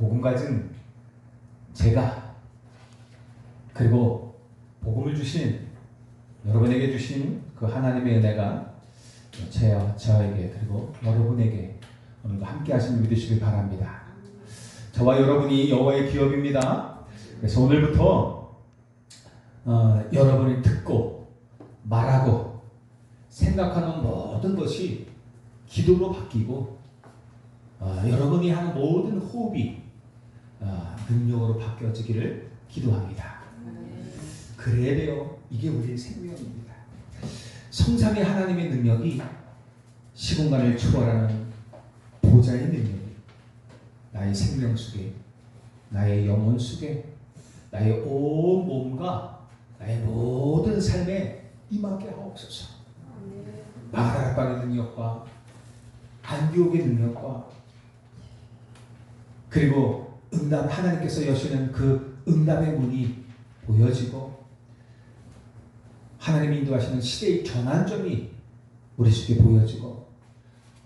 복음 가진 제가, 그리고 복음을 주신 여러분에게 주신 그 하나님의 은혜가 저에게 그리고 여러분에게 오늘도 함께 하시는 믿으시길 바랍니다. 저와 여러분이 여호와의 기업입니다. 그래서 오늘부터 여러분이 듣고 말하고 생각하는 모든 것이 기도로 바뀌고 여러분이 하는 모든 호흡이 능력으로 바뀌어지기를 기도합니다. 그래야 돼요. 이게 우리의 생명입니다. 성삼위 하나님의 능력이 시공간을 초월하는 보좌의 능력이 나의 생명 속에, 나의 영혼 속에, 나의 온 몸과 나의 모든 삶에 임하게 하옵소서. 마가다락방의 능력과 안디옥의 능력과 그리고 응답, 하나님께서 여시는 그 응답의 문이 보여지고 하나님이 인도하시는 시대의 전환점이 우리 속에 보여지고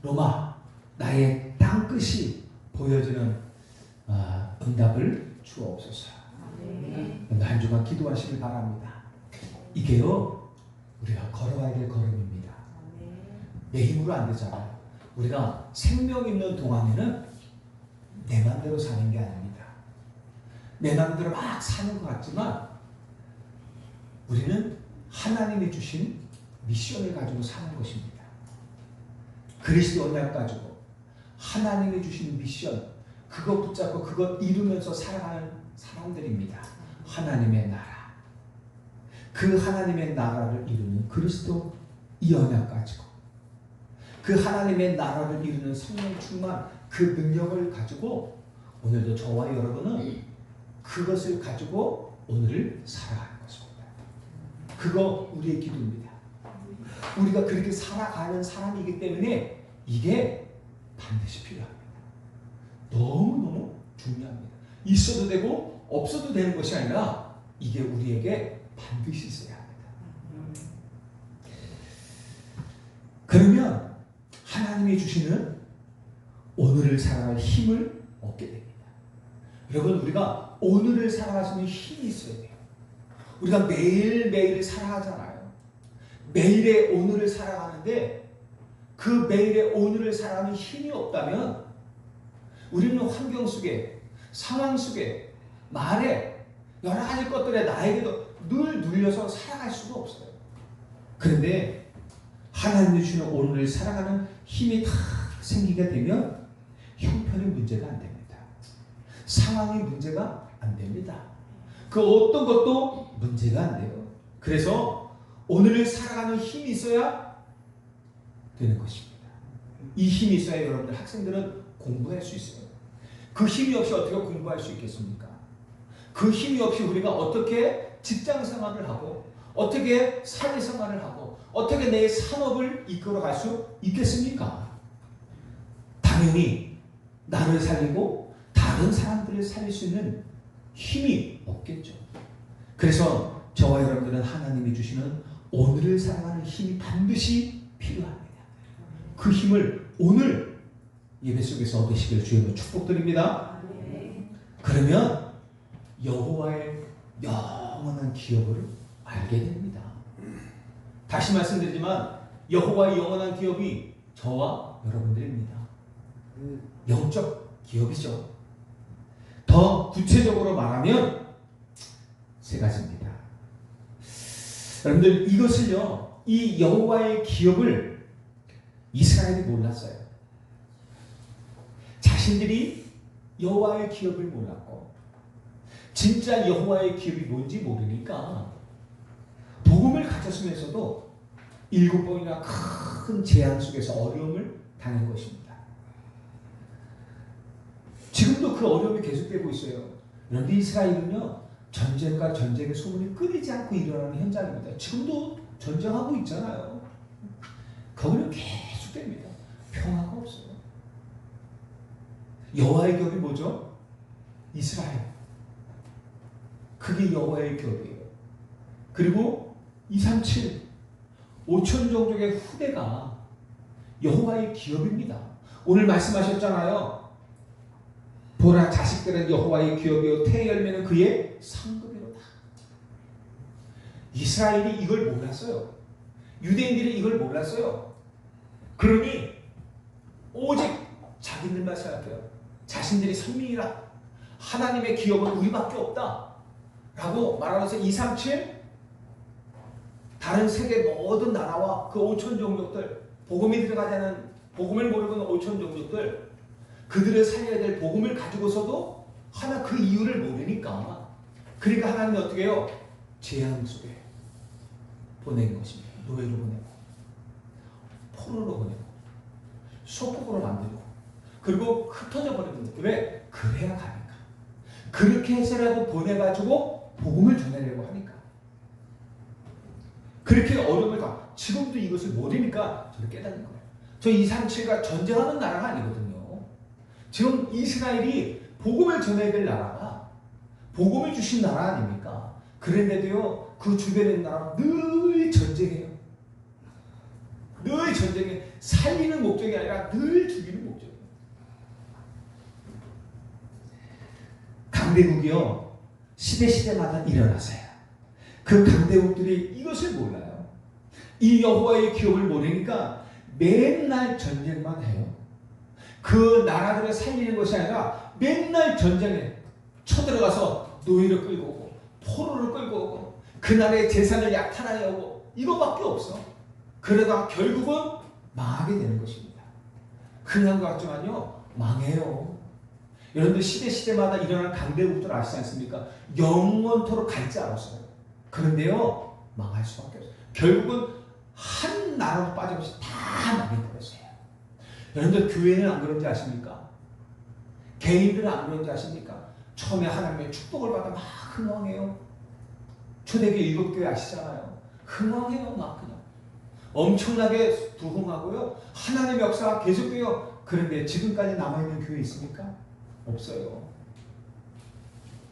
로마, 나의 땅끝이 보여지는 응답을 주옵소서. 한 주간 기도하시길 바랍니다. 이게요, 우리가 걸어가야 될 걸음입니다. 내 힘으로 안 되잖아요. 우리가 생명 있는 동안에는 내 마음대로 사는 게 아닙니다. 내 마음대로 막 사는 것 같지만 우리는 하나님이 주신 미션을 가지고 사는 것입니다. 그리스도 언약 가지고 하나님이 주신 미션, 그것 붙잡고 그것 이루면서 살아가는 사람들입니다. 하나님의 나라, 그 하나님의 나라를 이루는 그리스도 이 언약 가지고 그 하나님의 나라를 이루는 성령 충만 그 능력을 가지고 오늘도 저와 여러분은 그것을 가지고 오늘을 살아가는 것입니다. 그거 우리의 기도입니다. 우리가 그렇게 살아가는 사람이기 때문에 이게 반드시 필요합니다. 너무너무 중요합니다. 있어도 되고 없어도 되는 것이 아니라 이게 우리에게 반드시 있어야 합니다. 그러면 하나님이 주시는 오늘을 살아갈 힘을 얻게 됩니다. 여러분, 우리가 오늘을 살아갈 수 있는 힘이 있어야 돼요. 우리가 매일매일 살아가잖아요. 매일의 오늘을 살아가는데 그 매일의 오늘을 살아가는 힘이 없다면 우리는 환경 속에, 상황 속에, 말에, 여러 가지 것들에 나에게도 늘 눌려서 살아갈 수가 없어요. 그런데 하나님이 주시는 오늘을 살아가는 힘이 탁 생기게 되면 형편이 문제가 안 됩니다. 상황이 문제가 안 됩니다. 그 어떤 것도 문제가 안 돼요. 그래서 오늘을 살아가는 힘이 있어야 되는 것입니다. 이 힘이 있어야 여러분들 학생들은 공부할 수 있어요. 그 힘이 없이 어떻게 공부할 수 있겠습니까? 그 힘이 없이 우리가 어떻게 직장 생활을 하고 어떻게 사회 생활을 하고 어떻게 내 산업을 이끌어갈 수 있겠습니까? 당연히 나를 살리고 다른 사람들을 살릴 수 있는 힘이 없겠죠. 그래서 저와 여러분들은 하나님이 주시는 오늘을 살아가는 힘이 반드시 필요합니다. 그 힘을 오늘 예배 속에서 얻으시길 주님으로 축복드립니다. 그러면 여호와의 영원한 기업을 알게 됩니다. 다시 말씀드리지만 여호와의 영원한 기업이 저와 여러분들입니다. 영적 기업이죠. 더 구체적으로 말하면 세 가지입니다. 여러분들, 이것을요, 이 여호와의 기업을 이스라엘이 몰랐어요. 자신들이 여호와의 기업을 몰랐고 진짜 여호와의 기업이 뭔지 모르니까 복음을 가졌으면서도 7번이나 큰 재앙 속에서 어려움을 당한 것입니다. 지금도 그 어려움이 계속되고 있어요. 그런데 이스라엘은요, 전쟁과 전쟁의 소문이 끊이지 않고 일어나는 현장입니다. 지금도 전쟁하고 있잖아요. 거기는 계속됩니다. 평화가 없어요. 여호와의 기업이 뭐죠? 이스라엘. 그게 여호와의 기업이에요. 그리고 237, 5천 종족의 후대가 여호와의 기업입니다. 오늘 말씀하셨잖아요. 보라, 자식들은 여호와의 기업이요 태의 열매는 그의 상급이로다. 이스라엘이 이걸 몰랐어요. 유대인들이 이걸 몰랐어요. 그러니 오직 자기들만 생각해요. 자신들이 선민이라, 하나님의 기업은 우리밖에 없다 라고 말하면서 237 다른 세계 모든 나라와 그 5천 종족들, 복음이 들어가지 않은, 복음을 모르는 5천 종족들, 그들을 살려야 될 복음을 가지고서도 하나 그 이유를 모르니까, 그러니까 하나님이 어떻게 해요? 재앙 속에 보낸 것입니다. 노예로 보내고, 포로로 보내고, 소국으로 만들고, 그리고 흩어져 버리는 거예요. 왜? 그래야 가니까. 그렇게 해서라도 보내가지고 복음을 전하려고 하니까. 그렇게 어려움을 다, 지금도 이것을 모르니까 저를 깨닫는 거예요. 저 237과 전쟁하는 나라가 아니거든요. 지금 이스라엘이 복음을 전해야 될 나라가, 복음을 주신 나라 아닙니까? 그런데도요, 그 주변에 있는 나라 늘 전쟁해요. 늘 전쟁해. 살리는 목적이 아니라 늘 죽이는 목적이에요. 강대국이요, 시대마다 일어나서요. 그 강대국들이 이것을 몰라요. 이 여호와의 기업을 모르니까 맨날 전쟁만 해요. 그 나라들을 살리는 것이 아니라 맨날 전쟁에 쳐들어가서 노예를 끌고 오고, 포로를 끌고 오고, 그 나라의 재산을 약탈하여 오고, 이거밖에 없어. 그러다가 결국은 망하게 되는 것입니다. 흔한 것 같지만요, 망해요. 여러분들 시대마다 일어나는 강대국들 아시지 않습니까? 영원토록 갈 줄 알았어요. 그런데요, 망할 수밖에 없어요. 결국은 한 나라도 빠짐없이 다 망해버렸어요. 여러분들 교회는 안 그런지 아십니까? 개인들은 안 그런지 아십니까? 처음에 하나님의 축복을 받아 막 흥왕해요. 초대교회 일곱교회 아시잖아요. 흥왕해요. 막 그냥 엄청나게 부흥하고요, 하나님의 역사가 계속돼요. 그런데 지금까지 남아있는 교회 있습니까? 없어요.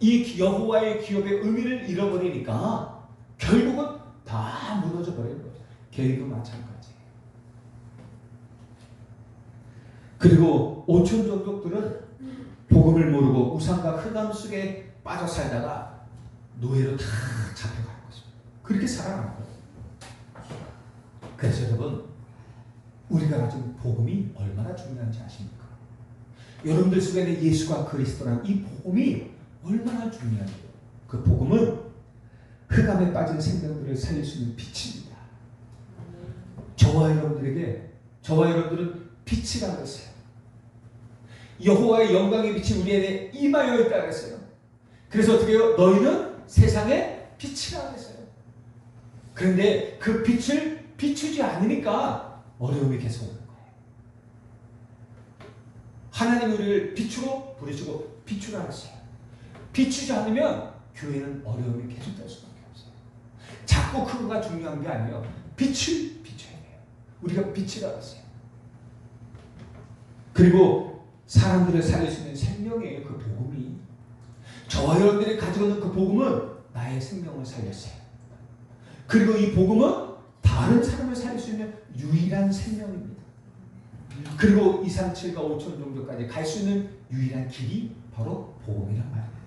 이 여호와의 기업의 의미를 잃어버리니까 결국은 다 무너져 버리는 거죠. 교회도 마찬가지예요. 그리고 5천 종족들은 복음을 모르고 우상과 흑암 속에 빠져 살다가 노예로 다 잡혀가는 거죠. 그렇게 살아가는 거예요. 그래서 여러분, 우리가 가진 복음이 얼마나 중요한지 아십니까? 여러분들 속에 있는 예수가 그리스도라는 이 복음이 얼마나 중요한지요. 그 복음은 흑암에 빠진 생명들을 살릴 수 있는 빛입니다. 저와 여러분들은 빛이라고 했어요. 여호와의 영광의 빛이 우리에게 임하여 있다고 했어요. 그래서 어떻게 해요? 너희는 세상의 빛이라고 했어요. 그런데 그 빛을 비추지 않으니까 어려움이 계속 오는 거예요. 하나님 우리를 빛으로 부르시고 비추라 했어요. 비추지 않으면 교회는 어려움이 계속될 수밖에 없어요. 작고 크고가 중요한 게 아니에요. 빛을 비춰야 돼요. 우리가 빛이라고 했어요. 그리고 사람들을 살릴 수 있는 생명이에요. 그 복음이. 저와 여러분들이 가지고 있는 그 복음은 나의 생명을 살렸어요. 그리고 이 복음은 다른 사람을 살릴 수 있는 유일한 생명입니다. 그리고 2, 3, 7과 5천 종족까지 갈 수 있는 유일한 길이 바로 복음이란 말입니다.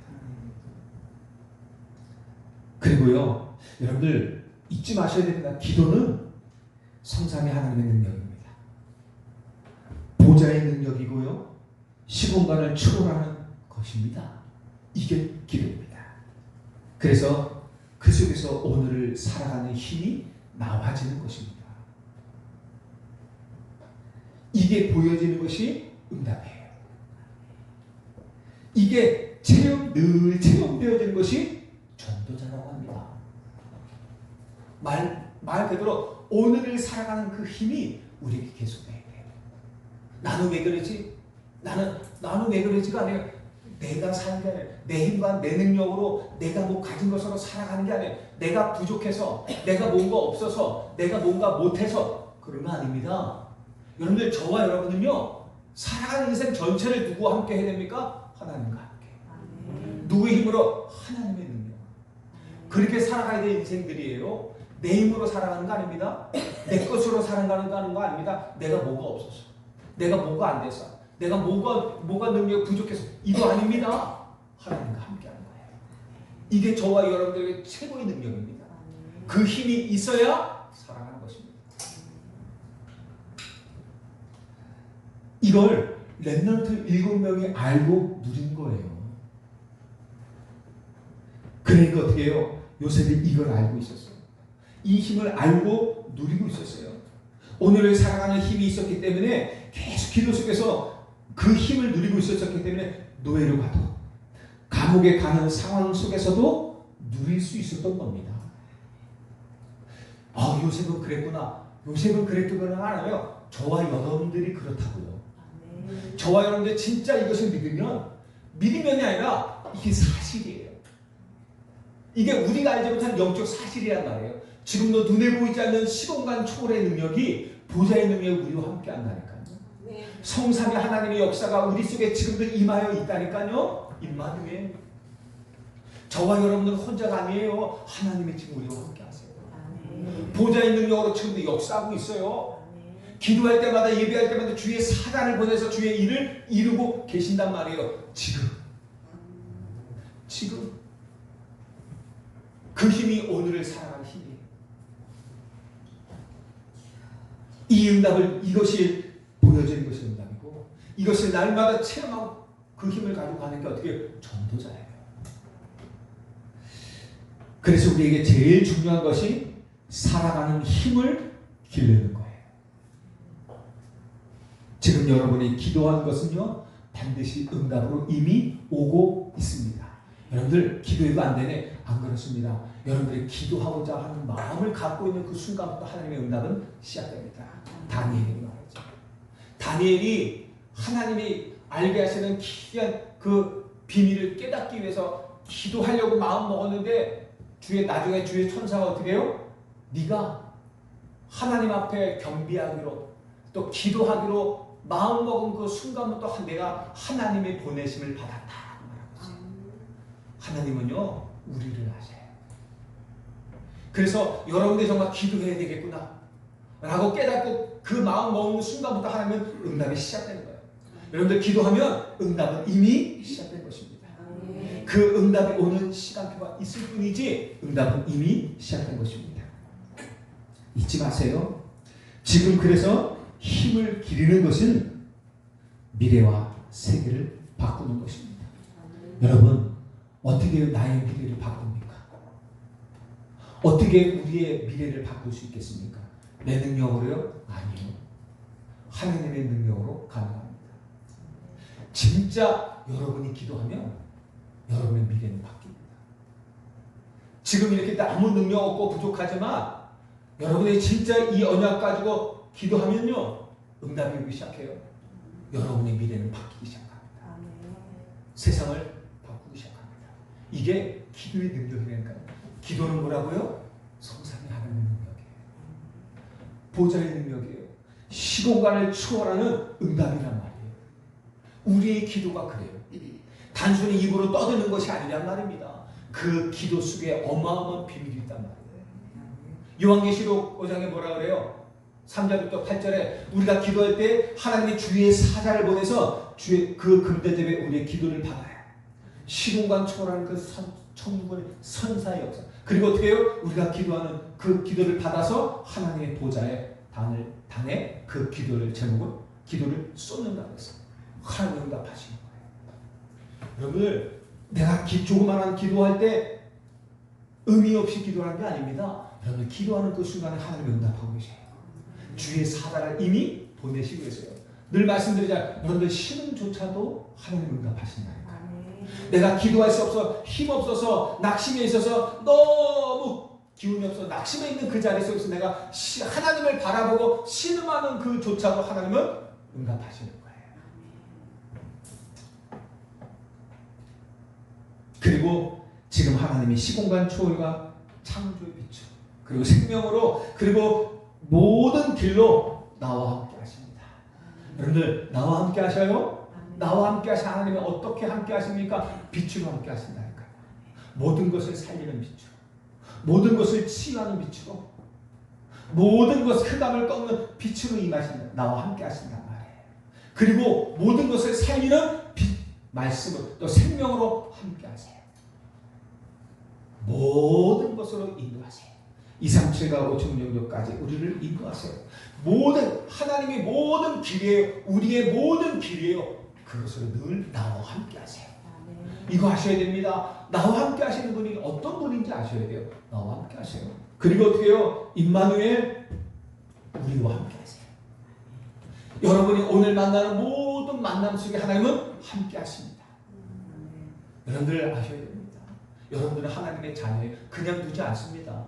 그리고요, 여러분들 잊지 마셔야 됩니다. 기도는 성삼위 하나님의 능력입니다. 보좌의 능력이고요, 시공간을 초월하는 것입니다. 이게 기도입니다. 그래서 그 속에서 오늘을 살아가는 힘이 나와지는 것입니다. 이게 보여지는 것이 응답이에요. 이게 늘 체험되어지는 것이 전도자라고 합니다. 말 그대로 오늘을 살아가는 그 힘이 우리에게 계속돼야 돼요. 나는 왜 그러지? 나는 왜 그러지가 아니에요. 내가 사는 게 아니에요. 내 힘과 내 능력으로 내가 뭐 가진 것으로 살아가는 게 아니에요. 내가 부족해서, 내가 뭔가 없어서, 내가 뭔가 못해서 그런 거 아닙니다. 여러분들, 저와 여러분은요, 살아가는 인생 전체를 누구와 함께 해야 됩니까? 하나님과 함께. 누구의 힘으로? 하나님의 능력. 그렇게 살아가야 될 인생들이에요. 내 힘으로 살아가는 거 아닙니다. 내 것으로 살아가는 거 아닙니다. 내가 뭐가 없어서, 내가 뭐가 안 돼서, 내가 뭐가 능력이 부족해서 이거 아닙니다. 하나님과 함께하는 거예요. 이게 저와 여러분들에게 최고의 능력입니다. 그 힘이 있어야 살아가는 것입니다. 이걸 렘넌트 7명이 알고 누린 거예요. 그러니까 어떻게 해요? 요셉이 이걸 알고 있었어요. 이 힘을 알고 누리고 있었어요. 오늘을 살아가는 힘이 있었기 때문에 계속 기도 속에서 그 힘을 누리고 있었기 때문에 노예로 가도 감옥에 가는 상황 속에서도 누릴 수 있었던 겁니다. 요셉은 그랬구나. 요셉은 그랬구나 알아요. 저와 여러분들이 그렇다고요. 저와 여러분들 진짜 이것을 믿으면이 아니라 이게 사실이에요. 이게 우리가 알지 못한 영적 사실이란 말이에요. 지금도 눈에 보이지 않는 시공간 초월의 능력이 보좌의 능력이 우리와 함께 한다니까요. 성삼위 하나님의 역사가 우리 속에 지금도 임하여 있다니까요. 임마누엘. 저와 여러분들은 혼자가 아니에요. 하나님이 지금 우리와 함께 하세요. 보좌의 능력으로 지금도 역사하고 있어요. 기도할 때마다 예배할 때마다 주의 사단을 보내서 주의 일을 이루고 계신단 말이에요. 지금 그 힘이 오늘을 살아가는 힘이에요. 이 응답을 이것이 보여지는 것이 응답이고 이것을 날마다 체험하고 그 힘을 가지고 가는 게 어떻게 전도자예요. 그래서 우리에게 제일 중요한 것이 살아가는 힘을 기르는 거예요. 지금 여러분이 기도하는 것은요 반드시 응답으로 이미 오고 있습니다. 여러분들 기도해도 안 되네. 안 그렇습니다. 여러분들이 기도하고자 하는 마음을 갖고 있는 그 순간부터 하나님의 응답은 시작됩니다. 다니엘이 말이죠. 다니엘이 하나님이 알게 하시는 기이한 그 비밀을 깨닫기 위해서 기도하려고 마음 먹었는데 나중에 주의 천사가 어떻게 해요? 네가 하나님 앞에 경배하기로 또 기도하기로 마음 먹은 그 순간부터 내가 하나님의 보내심을 받았다. 하나님은요 우리를 아세요. 그래서 여러분들이 정말 기도해야 되겠구나 라고 깨닫고 그 마음 먹는 순간부터 하나님은 응답이 시작되는 거예요. 여러분들 기도하면 응답은 이미 시작된 것입니다. 그 응답이 오는 시간표가 있을 뿐이지 응답은 이미 시작된 것입니다. 잊지 마세요. 지금 그래서 힘을 기르는 것은 미래와 세계를 바꾸는 것입니다. 여러분 어떻게 나의 미래를 바꿉니까? 어떻게 우리의 미래를 바꿀 수 있겠습니까? 내 능력으로요? 아니요. 하나님의 능력으로 가능합니다. 진짜 여러분이 기도하면 여러분의 미래는 바뀝니다. 지금 이렇게 아무 능력 없고 부족하지만 여러분이 진짜 이 언약 가지고 기도하면요 응답이 오기 시작해요. 여러분의 미래는 바뀌기 시작합니다. 세상을 바꾸기 시작합니다. 이게 기도의 능력이라니까요. 기도는 뭐라고요? 성삼위 하나님의 능력이에요. 보좌의 능력이에요. 시공간을 초월하는 응답이란 말이에요. 우리의 기도가 그래요. 단순히 입으로 떠드는 것이 아니란 말입니다. 그 기도 속에 어마어마한 비밀이 있단 말이에요. 요한계시록 5장에 뭐라 그래요? 3절부터 8절에 우리가 기도할 때 하나님이 주의 사자를 보내서 주의 그 금대접에 우리의 기도를 받아요. 시공간 초월하는 그 천국의 선사의 역사. 그리고 어떻게 해요? 우리가 기도하는 그 기도를 받아서 하나님의 보좌에 단에 그 기도를 기도를 쏟는다고 했어요. 하나님 응답하시는 거예요. 여러분들 내가 조그마한 기도할 때 의미 없이 기도하는 게 아닙니다. 여러분 기도하는 그 순간에 하나님이 응답하고 계세요. 주의 사자를 이미 보내시고 계세요. 늘 말씀드리자 여러분들 신음조차도 하나님 응답하신다니까. 내가 기도할 수 없어 힘 없어서 낙심에 있어서 너무 기운이 없어 낙심에 있는 그 자리 속에서 내가 하나님을 바라보고 신음하는 그조차도 하나님은 응답하시는 거예요. 그리고 지금 하나님이 시공간 초월과 창조의 빛으로 그리고 생명으로 그리고 모든 길로 나와 함께 하십니다. 여러분들 나와 함께 하셔요? 나와 함께 하신 하나님은 어떻게 함께 하십니까? 빛으로 함께 하신다니까요. 모든 것을 살리는 빛으로 모든 것을 치유하는 빛으로 모든 것 흑암을 꺾는 빛으로 임하신다. 나와 함께 하신단 말이에요. 그리고 모든 것을 살리는 빛, 말씀을 또 생명으로 함께 하세요. 모든 것으로 인도하세요. 237과 5천명령까지 우리를 인도하세요. 모든 하나님의 모든 길이에요. 우리의 모든 길이에요. 그것으로 늘 나와 함께 하세요. 이거 하셔야 됩니다. 나와 함께 하시는 분이 어떤 분인지 아셔야 돼요. 나와 함께 하세요. 그리고 어떻게 해요? 임마누엘, 우리와 함께 하세요. 여러분이 오늘 만나는 모든 만남 속에 하나님은 함께 하십니다. 여러분들 아셔야 됩니다. 여러분들은 하나님의 자녀예요. 그냥 두지 않습니다.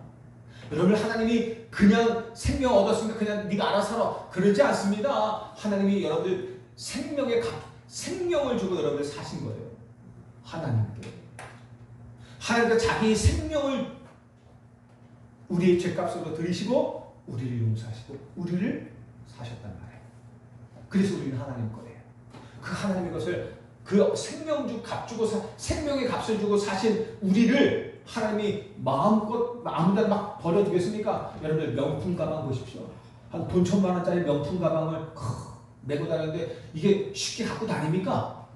여러분 하나님이 그냥 생명 얻었으니까 그냥 네가 알아서 살아 그러지 않습니다. 하나님이 여러분들 생명을 주고 여러분들 사신 거예요. 하나님께. 하나님께 자기 생명을 우리의 죄값으로 들이시고 우리를 용서하시고 우리를 사셨단 말이에요. 그래서 우리는 하나님 거예요. 그 하나님의 것을 그 생명주 값 주고 생명의 값을 주고 사신 우리를 하나님이 마음껏 아무데나 막 버려두겠습니까? 여러분들 명품 가방 보십시오. 한 돈 1,000만 원짜리 명품 가방을 메고 다니는데 이게 쉽게 갖고 다닙니까?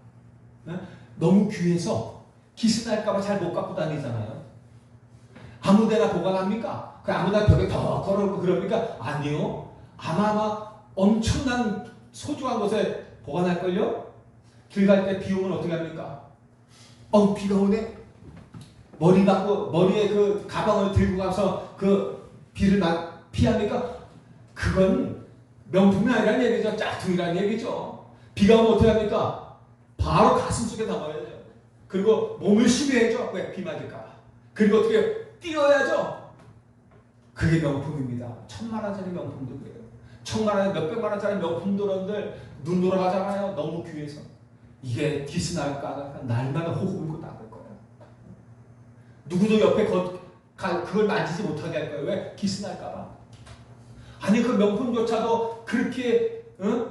네? 너무 귀해서 기스날까봐 잘 못 갖고 다니잖아요. 아무데나 보관합니까? 그 아무데나 벽에 더 걸어놓고 그럽니까? 아니요. 아마 엄청난 소중한 곳에 보관할걸요? 길 갈 때 비 오면 어떻게 합니까? 비가 오네? 머리에 그 가방을 들고 가서 그 비를 피합니까? 그건 명품이 아니라는 얘기죠. 짝퉁이라는 얘기죠. 비가 오면 어떻게 합니까? 바로 가슴 속에 담아야죠. 그리고 몸을 시비해야죠. 왜? 비 맞을까? 그리고 어떻게 뛰어야죠. 그게 명품입니다. 1,000만 원짜리 명품도 그래요. 1,000만 원, 몇백만 원짜리 명품들은 눈 돌아가잖아요. 너무 귀해서. 이게 기스 날까 날마다 호흡 불고 나갈 거예요. 누구도 옆에 그걸 만지지 못하게 할 거예요. 왜? 기스 날까봐. 아니 그 명품조차도 그렇게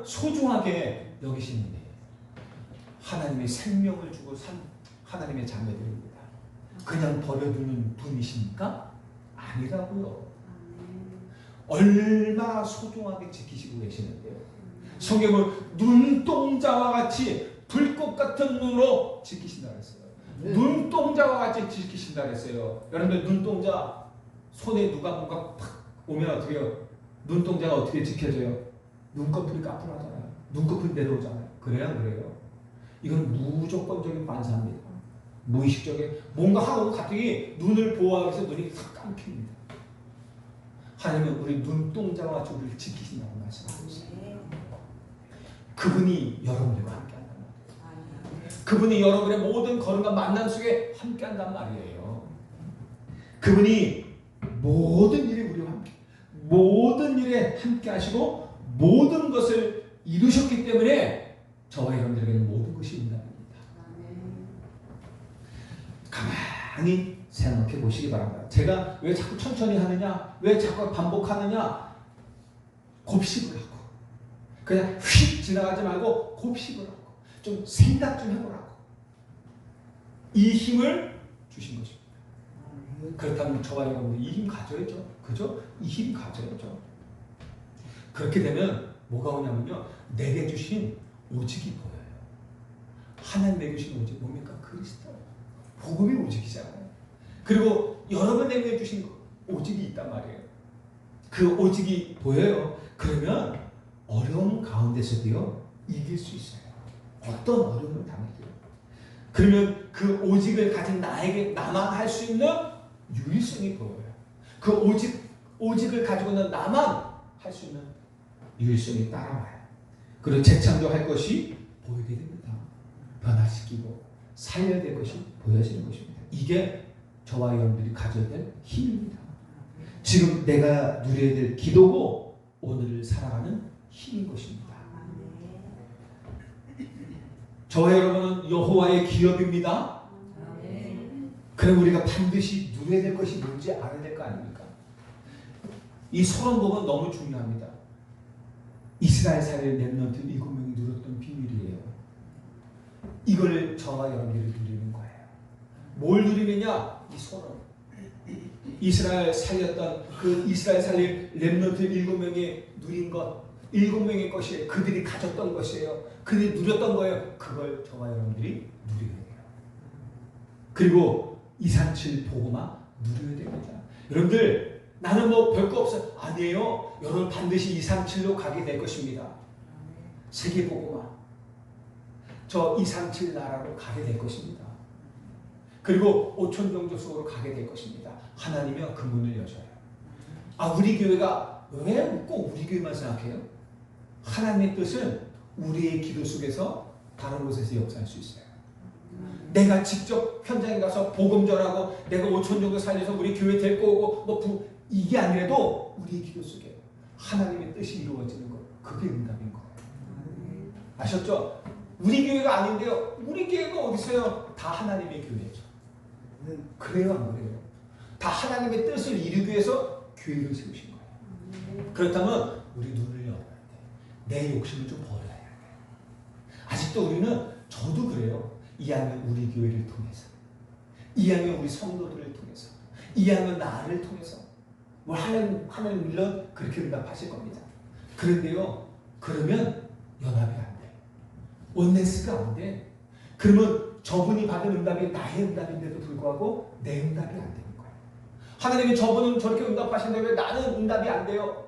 소중하게 여기시는데 하나님의 생명을 주고 산 하나님의 자녀들입니다. 그냥 버려두는 분이십니까? 아니라고요. 얼마나 소중하게 지키시고 계시는데요. 성경은 눈동자와 같이 불꽃 같은 눈으로 지키신다 그랬어요. 네. 눈동자와 같이 지키신다 그랬어요. 여러분들 눈동자 손에 누가 뭔가 팍 오면 어떻게 해요? 눈동자가 어떻게 지켜져요? 눈꺼풀이 까풀하잖아요. 눈꺼풀이 내려오잖아요. 그래요? 안 그래요? 이건 무조건적인 반사입니다. 무의식적인 뭔가 하고 갑자기 눈을 보호하기 위해서 눈이 싹 감깁니다. 하나님은 우리 눈동자와 같이 우리를 지키신다고 말씀하고 있어요. 그분이 여러분들과 함께한단 말이에요. 그분이 여러분의 모든 걸음과 만남 속에 함께한단 말이에요. 그분이 모든 일에 우리와 함께, 모든 일에 함께하시고 모든 것을 이루셨기 때문에 저와 여러분들에게는 모든 것이 응답입니다. 가만히 생각해 보시기 바랍니다. 제가 왜 자꾸 천천히 하느냐, 왜 자꾸 반복하느냐, 곱씹을 하고 그냥 휙 지나가지 말고 곱씹을 하고 좀 생각 좀 해보라고 이 힘을 주신 것입니다. 그렇다면 저와 여러분들 이 힘 가져야죠. 그죠? 이 힘 가져야죠. 그렇게 되면 뭐가 오냐면요, 내게 주신 오직이 보여요. 하나님에게 주신 오직 뭡니까? 그리스도. 복음이 오직이잖아요. 그리고 여러분에게 주신 오직이 있단 말이에요. 그 오직이 보여요. 그러면 어려움 가운데서도요 이길 수 있어요. 어떤 어려움을 당해도요. 그러면 그 오직을 가진 나만 할 수 있는 유일성이 보여요. 그 오직을 가지고 있는 나만 할 수 있는 유일성이 따라와요. 그리고 재창조할 것이 보이게 됩니다. 변화시키고 살려야 될 것이 보여지는 것입니다. 이게 저와 여러분들이 가져야 될 힘입니다. 지금 내가 누려야 될 기도고 오늘을 살아가는 힘인 것입니다. 저와 여러분은 여호와의 기업입니다. 그럼 우리가 반드시 누려야 될 것이 뭔지 알아야 될 거 아닙니까? 이 서론복은 너무 중요합니다. 이스라엘 사례 렘넌트 7명이 누렸던 비밀이에요. 이걸 저와 여러분들이 누리는 거예요. 뭘 누리느냐? 이 서론. 이스라엘 살렸던 그 이스라엘 살릴 렘넌트 7명이 누린 것, 7명의 것이에요. 그들이 가졌던 것이에요. 그들이 누렸던 거예요. 그걸 저와 여러분들이 누려야 돼요. 그리고 237 보고만 누려야 됩니다. 여러분들 나는 뭐 별거 없어요. 아니에요. 여러분 반드시 237로 가게 될 것입니다. 세계 보고만 저 237 나라로 가게 될 것입니다. 그리고 5천 종족 속으로 가게 될 것입니다. 하나님이요 그 문을 여셔요. 우리 교회가 왜 꼭 우리 교회만 생각해요? 하나님의 뜻은 우리의 기도 속에서 다른 곳에서 역사할 수 있어요. 내가 직접 현장에 가서 복음 전하고 내가 5천 정도 살려서 우리 교회 데리고 오고 이게 아니라도 우리의 기도 속에 하나님의 뜻이 이루어지는 것, 그게 응답인 거예요. 아셨죠? 우리 교회가 아닌데요. 우리 교회가 어디 있어요? 다 하나님의 교회죠. 그래요, 안 그래요? 다 하나님의 뜻을 이루기 위해서 교회를 세우신 거예요. 그렇다면 우리 눈을 열어야 돼. 내 욕심을 좀 버려야 돼. 아직도 우리는, 저도 그래요. 이하면 우리 교회를 통해서, 이하면 우리 성도들을 통해서, 이하면 나를 통해서 뭘 하나님 물론 그렇게 응답하실 겁니다. 그런데요, 그러면 연합이 안 돼. 원네스가 안 돼. 그러면 저분이 받은 응답이 나의 응답인데도 불구하고 내 응답이 안 되는 거예요. 하나님이 저분은 저렇게 응답하시는데 왜 나는 응답이 안 돼요?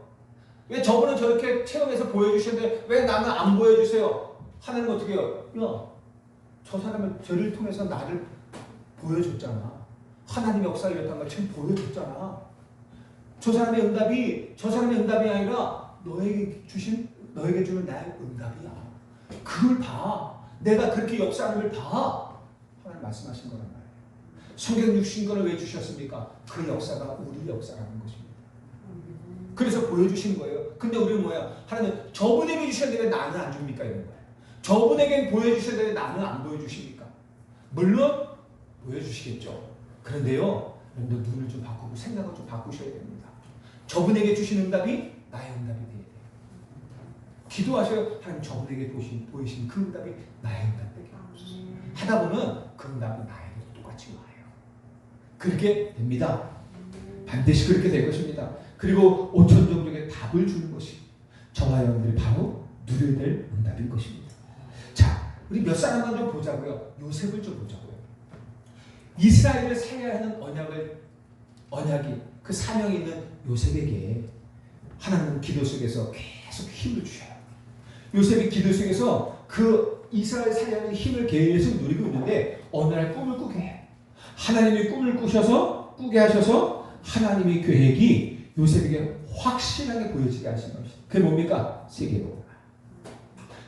왜 저분은 저렇게 체험해서 보여주시는데 왜 나는 안 보여주세요? 하나님은 어떻게 해요? 야, 저 사람은 저를 통해서 나를 보여줬잖아. 하나님의 역사를 이뤘다는 걸 지금 보여줬잖아. 저 사람의 응답이 아니라 너에게 주는 나의 응답이야. 그걸 봐. 내가 그렇게 역사하는 걸 봐. 하나님 말씀하신 거란 말이에요. 성경 육신권을 왜 주셨습니까? 그 역사가 우리 역사라는 것입니다. 그래서 보여주신 거예요. 근데 우리는 뭐야? 하나님 저분에게 주셨는데 왜 나는 안 줍니까? 이런 거예요. 저분에게 보여주셨는데 나는 안 보여주십니까? 물론 보여주시겠죠. 그런데요, 여러분들 눈을 좀 바꾸고 생각을 좀 바꾸셔야 됩니다. 저분에게 주신 응답이 나의 응답이 돼야 돼요. 기도하셔요. 하나님 저분에게 보이신 그 응답이 나의 응답 되게 하옵소서. 하다 보면 그 응답이 나에게도 똑같이 와요. 그렇게 됩니다. 반드시 그렇게 될 것입니다. 그리고 5천 종족의 답을 주는 것이 저와 여러분들이 바로 누려야 될 응답인 것입니다. 자, 우리 몇 사람만 좀 보자고요. 요셉을 좀 보자고요. 이스라엘을 살려야 하는 언약이 그 사명이 있는 요셉에게 하나님은 기도 속에서 계속 힘을 주셔요. 요셉이 기도 속에서 그 이스라엘 살려야 하는 힘을 계속 누리고 있는데 어느 날 꿈을 꾸게 해요. 하나님이 꿈을 꾸게 하셔서 하나님의 계획이 요셉에게 확실하게 보여지게 하신 것이죠. 그게 뭡니까? 세계복음.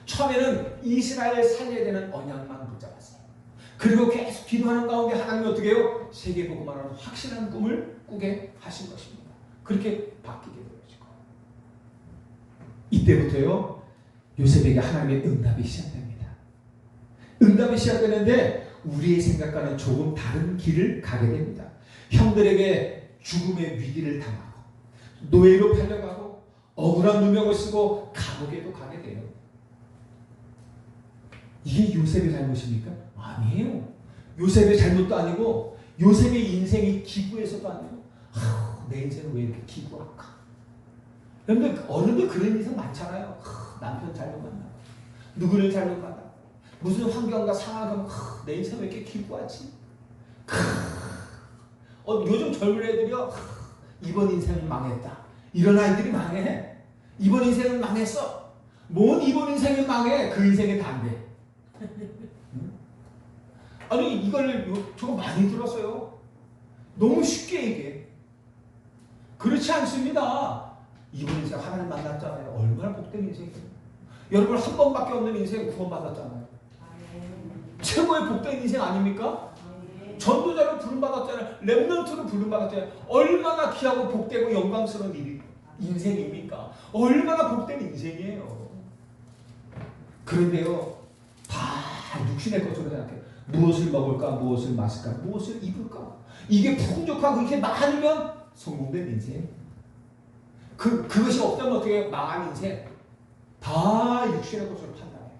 처음에는 이스라엘 살려야 되는 언약만 붙잡았어요. 그리고 계속 기도하는 가운데 하나님이 어떻게 해요? 세계복음하는 확실한 꿈을 꾸게 하신 것입니다. 그렇게 바뀌게 되어지고 이때부터요 요셉에게 하나님의 응답이 시작됩니다. 응답이 시작되는데 우리의 생각과는 조금 다른 길을 가게 됩니다. 형들에게 죽음의 위기를 당하고 노예로 팔려가고 억울한 누명을 쓰고 감옥에도 가게 돼요. 이게 요셉의 잘못입니까? 아니에요. 요셉의 잘못도 아니고 요셉의 인생이 기구에서도 아니고 내 인생은 왜 이렇게 기구할까? 여러분들 어른들 그런 인생 많잖아요. 남편 잘못 만나고 누구를 잘못 만나고 무슨 환경과 상황을 내 인생 왜 이렇게 기구하지? 요즘 젊은 애들이요 이번 인생은 망했다. 이런 아이들이 망해. 이번 인생은 망했어. 뭔 이번 인생은 망해. 그 인생의 반대. 아니 이걸 저거 많이 들었어요. 너무 쉽게 얘기해. 그렇지 않습니다. 이번 인생 하나님 만났잖아요. 얼마나 복된 인생이에요. 여러분 한 번밖에 없는 인생 구원받았잖아요. 최고의 복된 인생 아닙니까? 전도자로 부름받았잖아요. 렘넌트로 부름받았잖아요. 얼마나 귀하고 복되고 영광스러운 인생입니까? 얼마나 복된 인생이에요. 그런데요 다 육신의 것으로 생각해요. 무엇을 먹을까? 무엇을 마실까? 무엇을 입을까? 이게 풍족하고 이렇게 많으면 성공된 인생. 그것이 없다면 어떻게 해요? 망한 인생. 다 육신의 것으로 판단해요.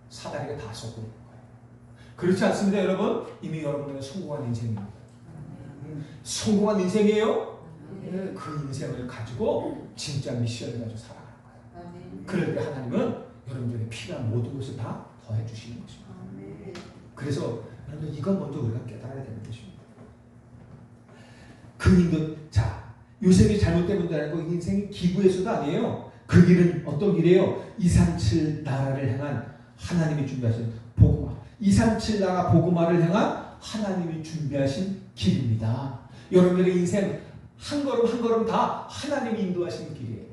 사다리가 다 쏟고 있는 거예요. 그렇지 않습니다, 여러분? 이미 여러분은 성공한 인생입니다. 성공한 인생이에요? 그 인생을 가지고 진짜 미션을 가지고 살아가는 거예요. 그럴 때 하나님은 여러분들에게 필요한 모든 것을 다 더해 주시는 것입니다. 그래서 여러분들 이건 먼저 우리가 깨달아야 되는 것입니다. 그 인도, 자, 요셉이 잘못된 문제 아니고 인생이 기부에서도 아니에요. 그 길은 어떤 길이에요? 237 나라를 향한 하나님이 준비하신 복음화. 237 나라 복음화를 향한 하나님이 준비하신 길입니다. 여러분들의 인생 한 걸음 한 걸음 다 하나님이 인도하신 길이에요.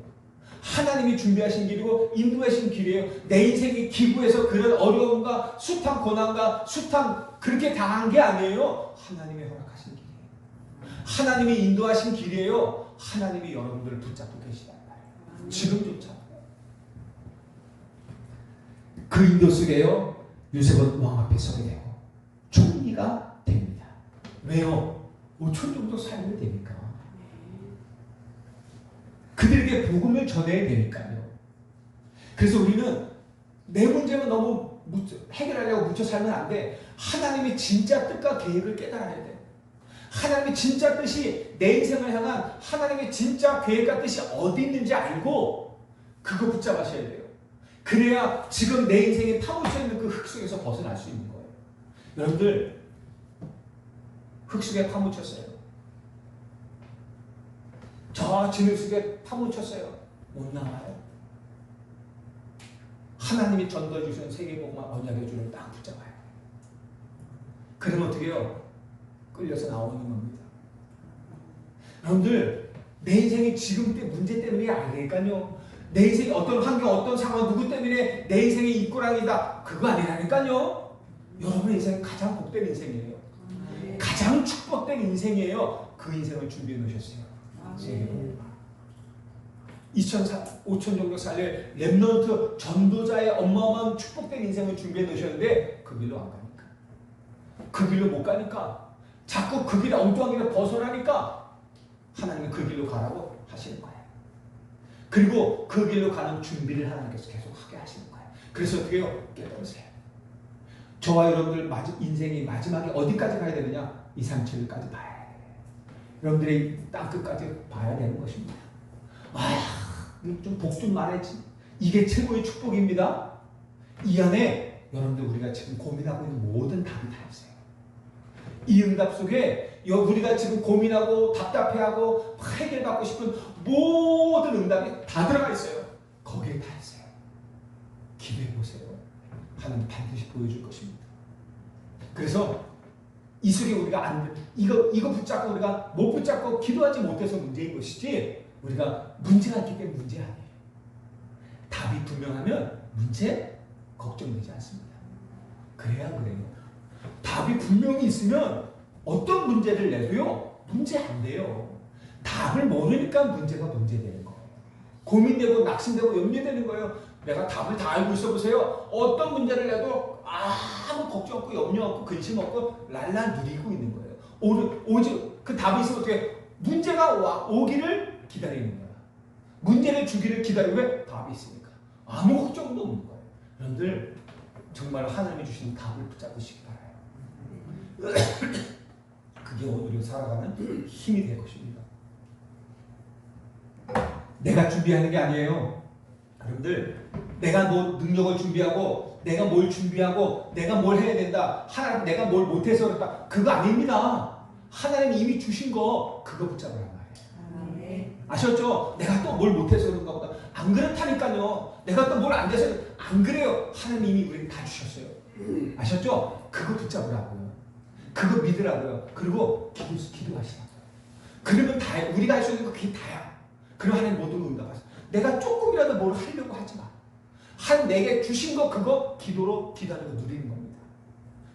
하나님이 준비하신 길이고 인도하신 길이에요. 내 인생이 기부해서 그런 어려움과 숱한 고난과 숱한 그렇게 당한 게 아니에요. 하나님이 허락하신 길이에요. 하나님이 인도하신 길이에요. 하나님이 여러분들을 붙잡고 계시단 말이에요. 지금조차. 그 인도 속에요. 요셉은 왕 앞에 서게 되고 총리가 됩니다. 왜요? 5천 정도 살면 되니까. 그들에게 복음을 전해야 되니까요. 그래서 우리는 내 문제만 너무 해결하려고 묻혀 살면 안 돼. 하나님의 진짜 뜻과 계획을 깨달아야 돼. 하나님의 진짜 뜻이 내 인생을 향한 하나님의 진짜 계획과 뜻이 어디 있는지 알고 그거 붙잡으셔야 돼요. 그래야 지금 내 인생에 파묻혀 있는 그 흙 속에서 벗어날 수 있는 거예요. 여러분들 흙 속에 파묻혔어요. 저 진흙 속에 파묻혔어요. 못 나와요. 하나님이 전도해 주신 세계복음화 언약의 줄을 딱 붙잡아요. 그러면 어떻게 해요? 끌려서 나오는 겁니다. 여러분들 내 인생이 지금 때 문제 때문이 아니라니까요. 내 인생이 어떤 환경, 어떤 상황, 누구 때문에 내 인생이 이꼬랑이다. 그거 아니라니까요. 여러분의 인생은 가장 복된 인생이에요. 가장 축복된 인생이에요. 그 인생을 준비해 놓으셨어요. 세계복음화. 5천 정도 살릴 렘넌트 전도자의 어마어마한 축복된 인생을 준비해 놓으셨는데 그 길로 안 가니까. 그 길로 못 가니까. 자꾸 그 길에 엉뚱한 길에 벗어나니까 하나님은 그 길로 가라고 하시는 거예요. 그리고 그 길로 가는 준비를 하나님께서 계속 하게 하시는 거예요. 그래서 어떻게 해요? 깨달으세요. 저와 여러분들 인생이 마지막에 어디까지 가야 되느냐? 237까지 봐야 돼요. 여러분들의 땅끝까지 봐야 되는 것입니다. 좀 복 좀 말했지. 이게 최고의 축복입니다. 이 안에 여러분들 우리가 지금 고민하고 있는 모든 답이 다 있어요. 이 응답 속에 우리가 지금 고민하고 답답해하고 해결받고 싶은 모든 응답이 다 들어가 있어요. 거기에 다 있어요. 기도해 보세요. 하나님 반드시 보여줄 것입니다. 그래서 이 속에 우리가 이거 붙잡고 우리가 못 붙잡고 기도하지 못해서 문제인 것이지 우리가 문제가 있기 때문에 문제 아니에요. 답이 분명하면 문제 걱정되지 않습니다. 그래야 그래요. 답이 분명히 있으면 어떤 문제를 내도요 문제 안 돼요. 답을 모르니까 문제가 문제되는 거예요. 고민되고 낙심되고 염려되는 거예요. 내가 답을 다 알고 있어 보세요. 어떤 문제를 내도 아무 걱정 없고 염려 없고 근심 없고 랄라 누리고 있는 거예요. 오직 그 답이 있으면 어떻게 문제가 오기를 기다리는 거야. 문제를 주기를 기다리고 왜? 답이 있으니까. 아무 걱정도 없는 거예요. 여러분들 정말 하나님이 주신 답을 붙잡으시기 바라요. 그게 오늘 살아가는 힘이 될 것입니다. 내가 준비하는 게 아니에요. 여러분들 내가 뭐 능력을 준비하고 내가 뭘 준비하고 내가 뭘 해야 된다. 하나님 내가 뭘 못해서 그렇다. 그거 아닙니다. 하나님이 이미 주신 거 그거 붙잡으란 말이에요. 아셨죠? 내가 또 뭘 못해서 그런가 보다. 안 그렇다니까요. 내가 또 뭘 안 돼서 안 그래요. 하나님이 이미 우리에게 다 주셨어요. 아셨죠? 그거 붙잡으라고요. 그거 믿으라고요. 그리고 기도하시라고요. 그러면 다야. 우리가 할 수 있는 거 그게 다야. 그럼 하나님 모든 걸 응답하세요. 내가 조금이라도 뭘 하려고 하지 마. 내게 주신 거 그거 기도로 기다리고 누리는 겁니다.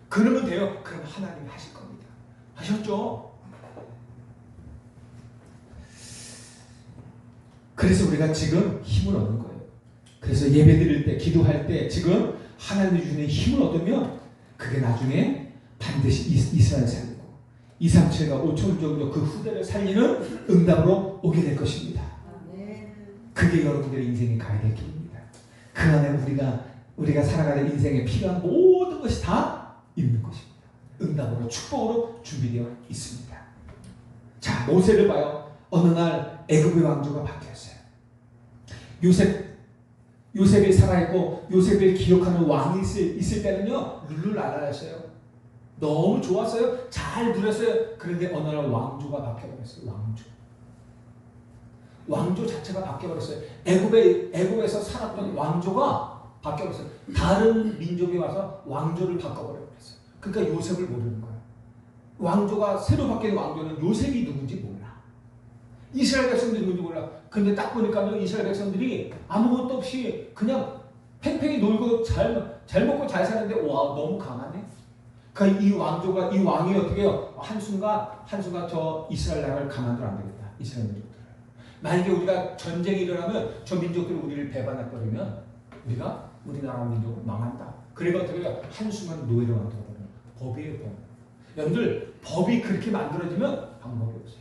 그러면 돼요. 그럼 하나님이 하실 겁니다. 아셨죠? 그래서 우리가 지금 힘을 얻는 거예요. 그래서 예배 드릴 때, 기도할 때 지금 하나님이 주는 힘을 얻으면 그게 나중에 반드시 이스라엘 살리고 237과 5천 정도 그 후대를 살리는 응답으로 오게 될 것입니다. 그게 여러분들의 인생에 가야 될 길입니다. 그 안에 우리가 살아가는 인생에 필요한 모든 것이 다 있는 것입니다. 응답으로 축복으로 준비되어 있습니다. 자, 모세를 봐요. 어느 날 애굽의 왕조가 바뀌었어요. 요셉이 살아있고 요셉을 기억하는 왕이 있을 때는요 룰루랄라였어요. 너무 좋았어요. 잘 누렸어요. 그런데 어느 날 왕조가 바뀌어버렸어요. 왕조 자체가 바뀌어버렸어요. 애굽에서 살았던 왕조가 바뀌어버렸어요. 다른 민족이 와서 왕조를 바꿔버렸어요. 그러니까 요셉을 모르는 거예요. 왕조가 새로 바뀐 왕조는 요셉이 누군지 몰라. 이스라엘 백성들이 누군지 몰라. 근데 딱 보니까요 이스라엘 백성들이 아무것도 없이 그냥 팽팽히 놀고 잘 먹고 잘 사는데 와 너무 강하네. 그러니까 이 왕이 어떻게 해요? 한순간 저 이스라엘 나라를 가만두면 안 되겠다. 이스라엘 민족들을. 만약에 우리가 전쟁이 일어나면 저 민족들이 우리를 배반해버리면 우리나라 민족은 망한다. 그러니까 어떻게 해요? 한순간 노예로 만들어버려요. 법이에요, 법. 여러분들 법이 그렇게 만들어지면 방법이 없어요.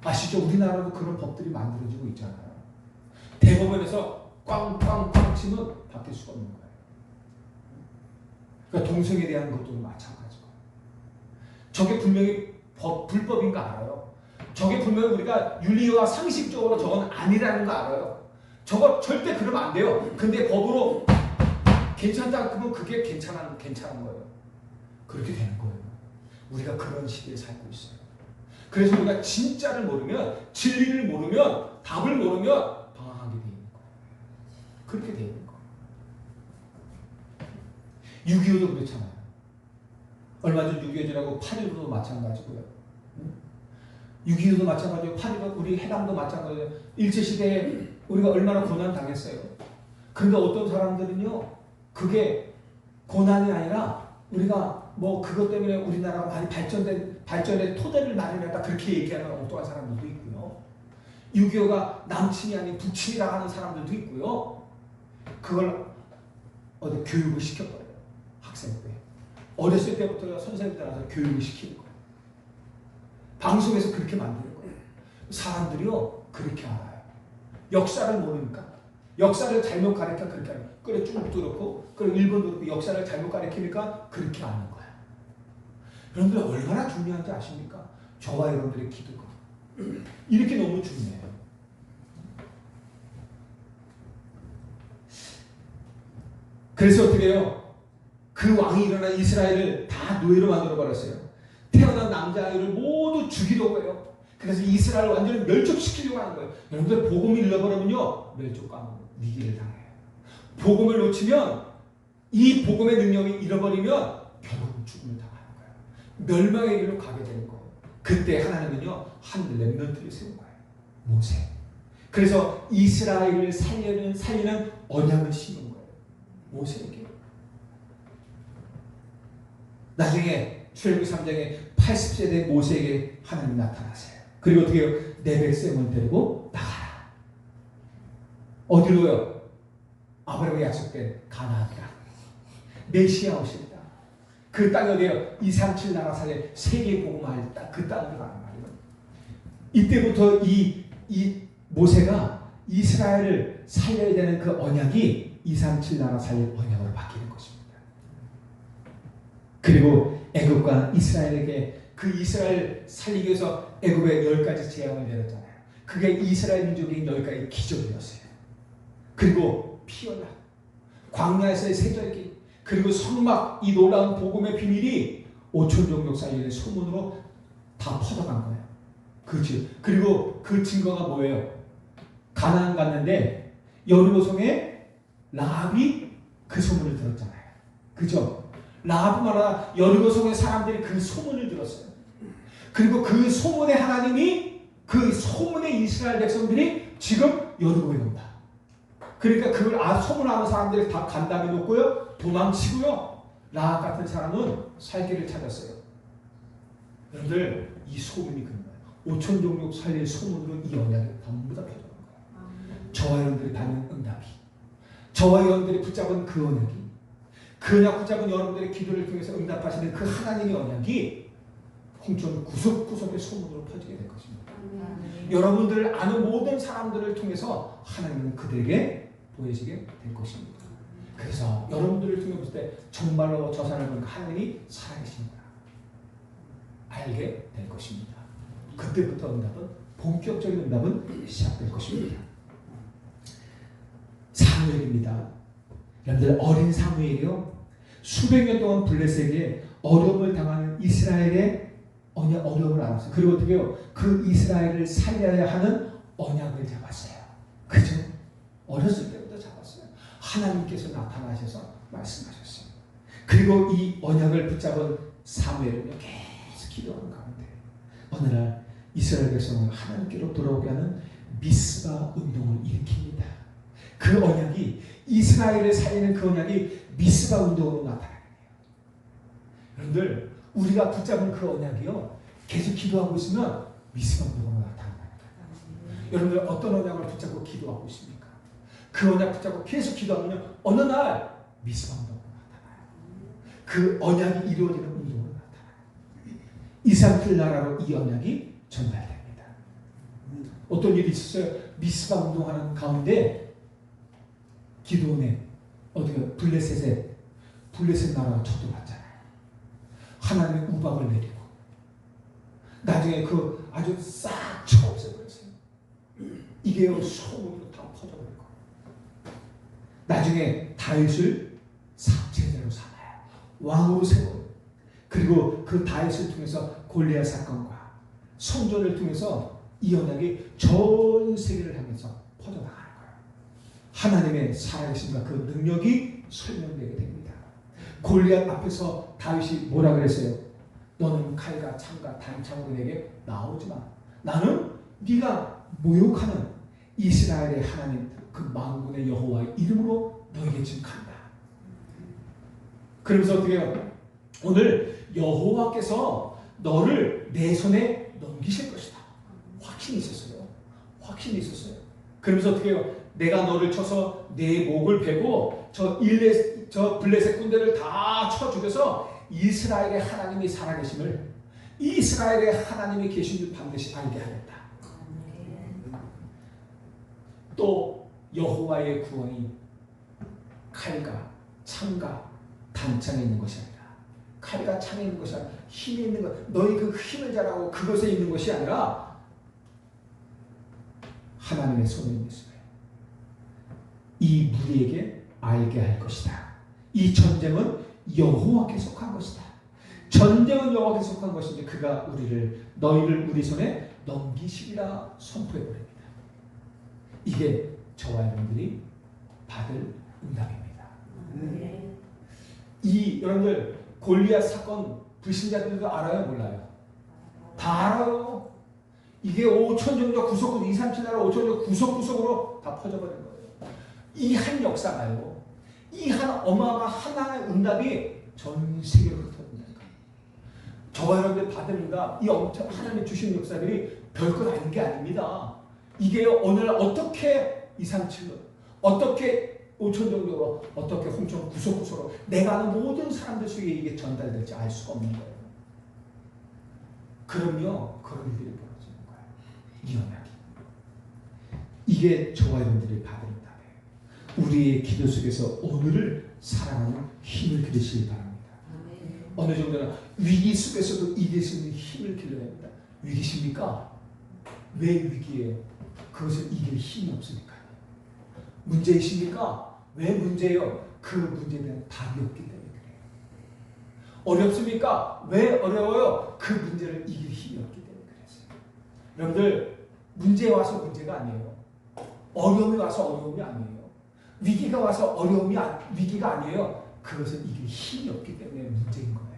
아시죠? 우리나라도 그런 법들이 만들어지고 있잖아요. 대법원에서 꽝꽝꽝 치면 바뀔 수가 없는 거예요. 그러니까 동성에 대한 것도 마찬가지고. 저게 분명히 불법인 거 알아요. 저게 분명히 우리가 윤리와 상식적으로 저건 아니라는 거 알아요. 저거 절대 그러면 안 돼요. 근데 법으로 괜찮다 그러면 그게 괜찮은 거예요. 그렇게 되는 거예요. 우리가 그런 시대에 살고 있어요. 그래서 우리가 진짜를 모르면, 진리를 모르면, 답을 모르면 방황하게 되어 있는 거예요. 그렇게 되어 있는 거예요. 6.25도 그렇잖아요. 얼마 전 6.25 지나고 8.15도 마찬가지고요. 6.25도 마찬가지고 8.15 우리 해당도 마찬가지예요. 일제시대에 우리가 얼마나 고난 당했어요. 그런데 어떤 사람들은요. 그게 고난이 아니라 우리가 뭐 그것 때문에 우리나라가 많이 발전의 토대를 마련했다 그렇게 얘기하는 엉뚱한 사람들도 있고요. 6.25가 남침이 아닌 북침이라 하는 사람들도 있고요. 그걸 어디 교육을 시켜버려요. 학생 때. 어렸을 때부터 선생님들 와서 교육을 시키는 거예요. 방송에서 그렇게 만드는 거예요. 사람들이요 그렇게 알아요. 역사를 모르니까. 역사를 잘못 가르쳐 그렇게 하는 거예요. 그래 중국도 그렇고 그래 일본도 그렇고 역사를 잘못 가르치니까 그렇게 아는 거예요. 여러분들 얼마나 중요한지 아십니까? 저와 여러분들의 기도가 이렇게 너무 중요해요. 그래서 어떻게 해요? 그 왕이 일어나 이스라엘을 다 노예로 만들어버렸어요. 태어난 남자아이를 모두 죽이려고 해요. 그래서 이스라엘을 완전히 멸족시키려고 하는 거예요. 여러분들 복음을 잃어버리면요 멸족과 위기를 당해요. 복음을 놓치면 이 복음의 능력을 잃어버리면 결국 죽음을 당하는 거예요. 멸망의 길로 가게 되는 거예요. 그때 하나님은요 한 렘넌트를 세운 거예요. 모세. 그래서 이스라엘을 살리는 언약을 심은 거예요. 모세에게. 나중에 출애굽기 3장에 80세 된 모세에게 하나님이 나타나세요. 그리고 어떻게 해요? 내 백성을 데리고 나가라. 어디로요? 아브라함에게 약속된 가나안 땅. 메시아 오실 땅. 그 땅이 어디예요? 237 나라 사이에 세계 복음할 땅. 그 땅으로 가는 말이에요. 이때부터 이 모세가 이스라엘을 살려야 되는 그 언약이 237 나라 사이의 언약으로 바뀌는 것입니다. 그리고 애굽과 이스라엘에게 그 이스라엘 살리기 위해서 애굽에 10가지 재앙을 내렸잖아요. 그게 이스라엘 민족의 10가지 기적이었어요. 그리고 피어나 광야에서의 세절기 그리고 성막 이 놀라운 복음의 비밀이 5천 종족 사이의 소문으로 다 퍼져간 거예요. 그렇지. 그리고 그 증거가 뭐예요? 가나안 갔는데 여리고성에 라합이 그 소문을 들었잖아요. 그죠? 라합마다 여리고성의 사람들이 그 소문을 들었어요. 그리고 그 소문의 하나님이 그 소문의 이스라엘 백성들이 지금 여리고에 온다. 그러니까 그걸 소문하는 사람들이 다 간담해 놓고요. 도망치고요. 라합 같은 사람은 살 길을 찾았어요. 여러분들 이 소문이 그런 거예요. 5천 종족 살릴 소문으로 이 언약이 전부 다 펴져간 거예요. 저와 여러분들이 받는 응답이 저와 여러분들이 붙잡은 그 언약이 그 언약 붙잡은 여러분들의 기도를 통해서 응답하시는 그 하나님의 언약이 홍천 구석구석의 소문으로 퍼지게 될 것입니다. 여러분들을 아는 모든 사람들을 통해서 하나님은 그들에게 보여지게 될 것입니다. 그래서 여러분들을 통해 볼 때 정말로 저 사람을 보니까 하나님이 살아계시는구나 알게 될 것입니다. 그때부터 응답은 본격적인 응답은 시작될 것입니다. 사무엘입니다. 여러분들 어린 사무엘이요. 수백 년 동안 블레셋에게 어려움을 당하는 이스라엘의 어려움을 알았어요. 그리고 어떻게 해요? 그 이스라엘을 살려야 하는 언약을 잡았어요. 그죠? 어렸을 때부터 잡았어요. 하나님께서 나타나셔서 말씀하셨어요. 그리고 이 언약을 붙잡은 사무엘은 계속 기도하는 가운데 어느 날 이스라엘 백성을 하나님께로 돌아오게 하는 미스바 운동을 일으킵니다. 그 언약이 이스라엘을 살리는 그 언약이 미스바 운동으로 나타나요. 여러분들 우리가 붙잡은 그 언약이요 계속 기도하고 있으면 미스바 운동으로 나타납니다. 여러분들 어떤 언약을 붙잡고 기도하고 있습니까? 그 언약 붙잡고 계속 기도하면 어느 날 미스바 운동으로 나타나요. 그 언약이 이루어지는 운동으로 나타나요. 이스라엘 나라로 이 언약이 전달됩니다. 어떤 일이 있었어요? 미스바 운동하는 가운데 기도원에 어떻게 블레셋 나라가 쳐들어갔잖아요. 하나님의 우박을 내리고 나중에 그 아주 싹 쳐 없애버렸어요. 이게 소문으로 다 퍼져버리고 나중에 다윗을 제자로 삼아요. 왕으로 세워요. 그리고 그 다윗을 통해서 골리앗 사건과 성전을 통해서 이 언약이 전 세계를 향해서 퍼져나가는 거예요. 하나님의 살아계심과 그 능력이 설명되게 됩니다. 골리앗 앞에서 다윗이 뭐라 그랬어요? 너는 칼과 창과 단창으로 내게 나오지 마. 나는 네가 모욕하는 이스라엘의 하나님 그 만군의 여호와의 이름으로 너에게 지금 간다. 그러면서 어떻게 해요? 오늘 여호와께서 너를 내 손에 넘기실 것이다. 확신이 있었어요. 확신이 있었어요. 그러면서 어떻게 해요? 내가 너를 쳐서 내 목을 베고 저 블레셋 군대를 다 쳐 죽여서 이스라엘의 하나님이 살아계심을 이스라엘의 하나님이 계신 줄 반드시 알게 하겠다. 또 여호와의 구원이 칼과 창과 단창에 있는 것이 아니라 칼과 창에 있는 것이 아니라 힘이 있는 것 너희 그 힘을 잘하고 그것에 있는 것이 아니라 하나님의 손에 있는 것이에요. 이 무리에게 알게 할 것이다. 이 전쟁은 여호와께 속한 것이다. 전쟁은 여호와께 속한 것인데 그가 너희를 우리 손에 넘기시리라 선포해버립니다. 이게 저와 여러분들이 받을 응답입니다. 이 여러분들 골리앗 사건 불신자들도 알아요? 몰라요? 다 알아요. 이게 5천 정도 구석구석 2, 3, 7 나라 5천 정도 구석구석으로 다 퍼져버린 거예요. 이 한 역사가요. 이 한 어마어마한 하나의 응답이 전 세계로 흩어진다니까. 저와 여러분들 받은 응답, 이 엄청 하나님이 주신 역사들이 별것 아닌 게 아닙니다. 이게 오늘 어떻게 2, 3, 7로 어떻게 5천 정도로 어떻게 홍천 구석구석으로 내가 아는 모든 사람들 속에 이게 전달될지 알 수가 없는 거예요. 그럼요, 그런 일들이 벌어지는 거예요. 이 언약이. 이게 저와 여러분들이 받은 응답이에요. 우리의 기도 속에서 오늘을 살아가는 힘을 기르시기 바랍니다. 어느 정도나 위기 속에서도 이길 수 있는 힘을 길러냅니다. 위기십니까? 왜 위기에 그것을 이길 힘이 없으니까요. 문제이십니까? 왜 문제예요? 그 문제에 대한 답이 없기 때문에 그래요. 어렵습니까? 왜 어려워요? 그 문제를 이길 힘이 없기 때문에 그랬어요. 여러분들 문제 와서 문제가 아니에요. 어려움이 와서 어려움이 아니에요. 위기가 와서 위기가 아니에요. 그것을 이길 힘이 없기 때문에 문제인 거예요.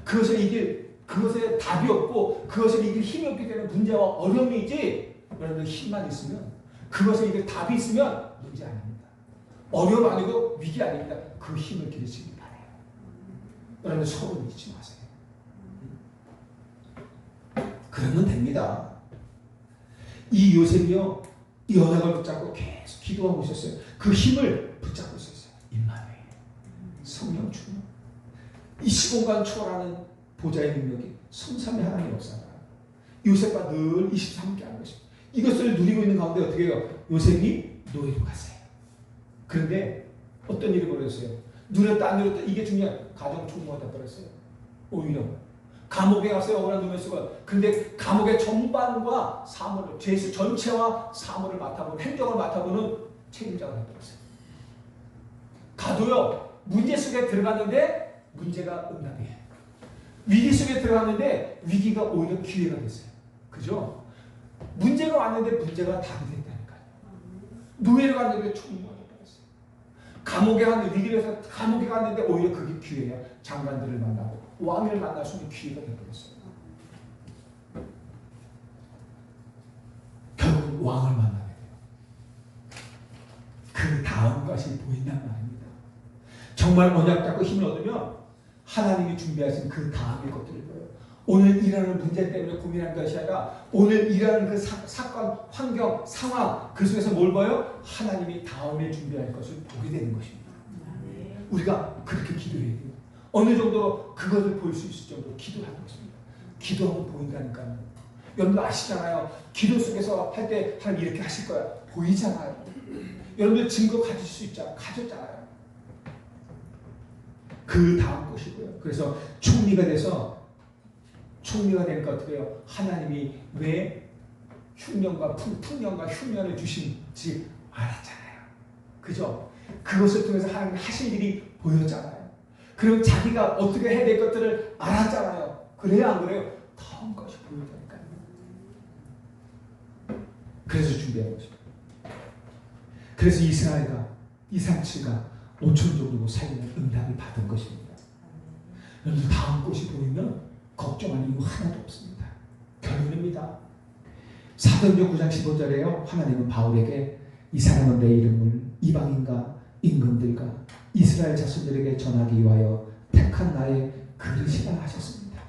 그것에 답이 없고 그것을 이길 힘이 없기 때문에 문제와 어려움이지. 여러분들 힘만 있으면 그것에 이길 답이 있으면 문제 아닙니다. 어려움 아니고 위기 아닙니다. 그 힘을 기르시기 바라요. 여러분들 서로 잊지 마세요. 그러면 됩니다. 이 요셉이요, 이 언약을 붙잡고 계속 기도하고 있었어요. 그 힘을 붙잡고 있었어요. 임마누엘, 성령 충만, 이 시공간 초월하는 보좌의 능력이 성삼의 하나님의 역사가 요셉과 늘 23함께 하는 것입니다. 이것을 누리고 있는 가운데 어떻게 해요? 요셉이 노예로 갔어요. 그런데 어떤 일이 벌어졌어요? 누렸다 안 누렸다 이게 중요한 가정 총무가 돼버렸어요. 오히려 감옥에 갔어요. 억울한 놈의 수가. 근데 감옥의 전반과 사무를, 죄수 전체와 사무를 맡아보는, 행정을 맡아보는 책임자가 되어버렸어요. 가도요, 문제 속에 들어갔는데 문제가 응답이에요. 위기 속에 들어갔는데 위기가 오히려 기회가 됐어요. 그죠? 문제가 왔는데 문제가 답이 됐다니까요. 노예를 갔는데 총무가 되어버렸어요. 감옥에 갔는데 위기에서 감옥에 갔는데 오히려 그게 기회예요. 장관들을 만나고 왕을 만날 수 있는 기회가 되어버렸어요. 결국 왕을 만나게 돼요. 그 다음 것이 보인단 말입니다. 정말 언약 잡고 힘을 얻으면 하나님이 준비하신 그 다음의 것들을 보여요. 오늘 일하는 문제 때문에 고민한 것이 아니라 오늘 일하는 그 사건, 환경, 상황 그 속에서 뭘 봐요? 하나님이 다음에 준비할 것을 보게 되는 것입니다. 우리가 그렇게 기도해야 돼요. 어느 정도로 그것을 볼 수 있을 정도로 기도하는 것입니다. 기도하면 보인다니까요. 여러분들 아시잖아요. 기도 속에서 할 때 하나님 이렇게 하실 거야. 보이잖아요. 여러분들 증거 가질 수 있잖아요. 가졌잖아요. 그 다음 것이고요. 그래서 총리가 돼서 총리가 되니까 어떻게 해요? 하나님이 왜 흉년과 풍년과 흉년을 주신지 알았잖아요. 그죠? 그것을 통해서 하나님 하실 일이 보였잖아요. 그리고 자기가 어떻게 해야 될 것들을 알았잖아요. 그래요, 안 그래요? 다음 것이 보였다니까요. 그래서 준비한 것입니다. 그래서 이스라엘과 237가 5천 정도 살리는 응답이 받은 것입니다. 여러분 다음 것이 보이면 걱정할 이유 하나도 없습니다. 결론입니다. 사도행전 9장 15절에요. 하나님은 바울에게 이 사람은 내 이름을 이방인과 임금들과 이스라엘 자손들에게 전하기 위하여 택한 나의 그릇이라 하셨습니다.